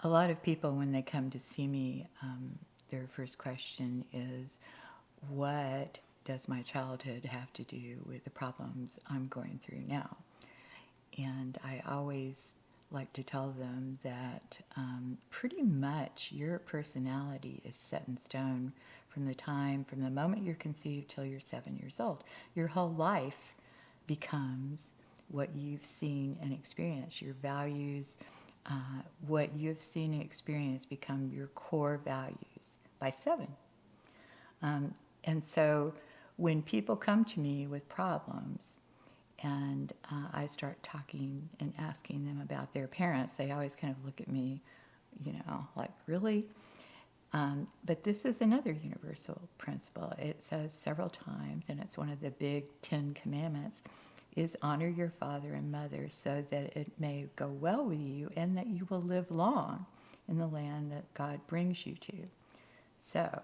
A lot of people, when they come to see me, their first question is, what does my childhood have to do with the problems I'm going through now? And I always like to tell them that pretty much your personality is set in stone from the moment you're conceived till you're 7 years old. Your whole life becomes what you've seen and experienced. Your values, what you've seen and experienced become your core values by 7. And so when people come to me with problems and I start talking and asking them about their parents, they always kind of look at me, like, really? But this is another universal principle. It says several times, and it's one of the big 10 commandments, is honor your father and mother so that it may go well with you and that you will live long in the land that God brings you to. So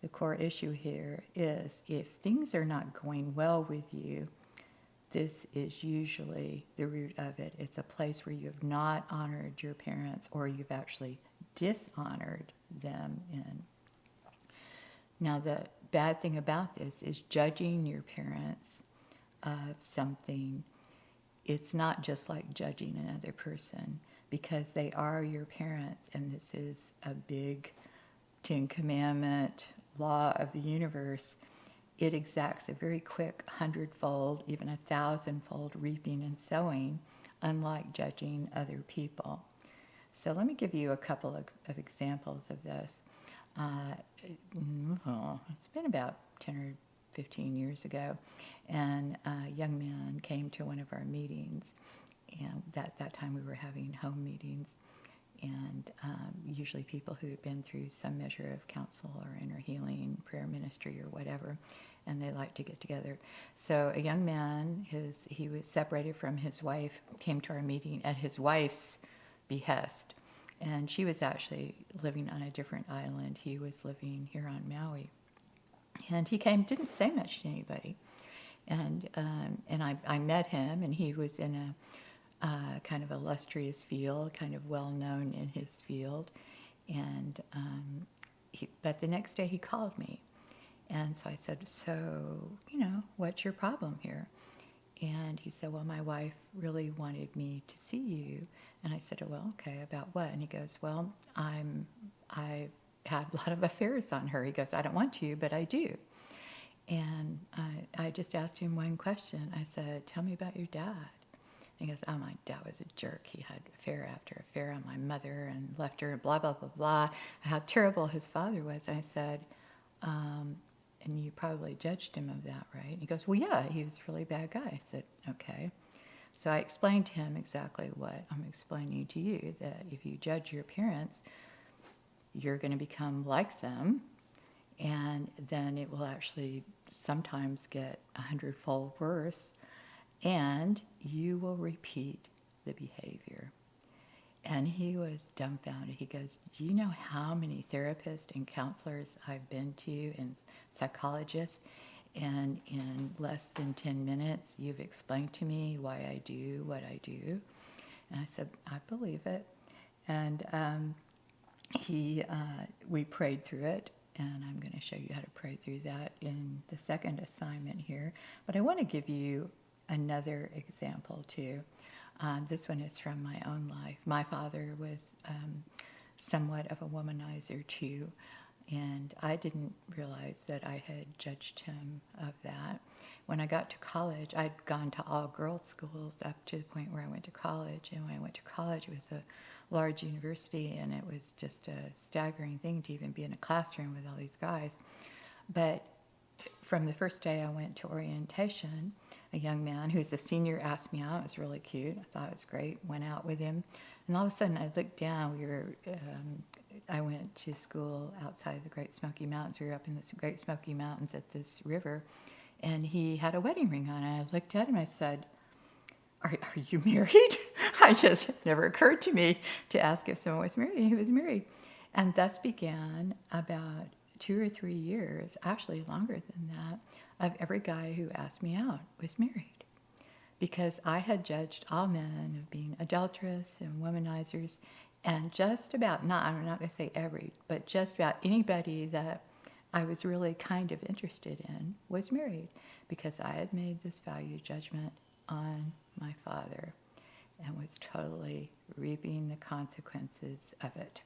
the core issue here is if things are not going well with you, this is usually the root of it. It's a place where you have not honored your parents or you've actually dishonored them in. Now, the bad thing about this is judging your parents of something. It's not just like judging another person because they are your parents, and this is a big 10 Commandment law of the universe. It exacts a very quick 100-fold, even 1,000-fold reaping and sowing, unlike judging other people. So let me give you a couple of examples of this. It's been about 10 or 15 years ago, and a young man came to one of our meetings, and that time we were having home meetings, and usually people who had been through some measure of counsel or inner healing, prayer ministry or whatever, and they like to get together. So a young man, he was separated from his wife, came to our meeting at his wife's behest, and she was actually living on a different island. He was living here on Maui. And he came, didn't say much to anybody. And I met him, and he was in a kind of illustrious field, kind of well known in his field. And but the next day he called me, and so I said, "So, what's your problem here?" And he said, "Well, my wife really wanted me to see you." And I said, "Oh, well, okay, about what?" And he goes, "Well, I had a lot of affairs on her." He goes, "I don't want to, but I do." And I just asked him one question. I said, "Tell me about your dad." And he goes, "Oh, my dad was a jerk. He had affair after affair on my mother and left her, blah, blah, blah, blah." How terrible his father was. And I said, "And you probably judged him of that, right?" And he goes, "Well, yeah, he was a really bad guy." I said, "Okay." So I explained to him exactly what I'm explaining to you, that if you judge your parents, you're going to become like them, and then it will actually sometimes get 100-fold worse, and you will repeat the behavior. And he was dumbfounded. He goes, "Do you know how many therapists and counselors I've been to and psychologists? And in less than 10 minutes, you've explained to me why I do what I do." And I said, "I believe it." And we prayed through it. And I'm going to show you how to pray through that in the second assignment here. But I want to give you another example too. This one is from my own life. My father was somewhat of a womanizer too, and I didn't realize that I had judged him of that. When I got to college, I'd gone to all girls schools up to the point where I went to college, and when I went to college, it was a large university, and it was just a staggering thing to even be in a classroom with all these guys. But from the first day I went to orientation, a young man who's a senior asked me out. It was really cute. I thought it was great. Went out with him. And all of a sudden I looked down. I went to school outside the Great Smoky Mountains. We were up in the Great Smoky Mountains at this river. And he had a wedding ring on. And I looked at him. I said, are you married? I just, it never occurred to me to ask if someone was married. And he was married. And thus began about 2 or 3 years, actually longer than that, of every guy who asked me out was married. Because I had judged all men of being adulterous and womanizers, And just about, not, I'm not going to say every, but just about anybody that I was really kind of interested in was married, because I had made this value judgment on my father and was totally reaping the consequences of it.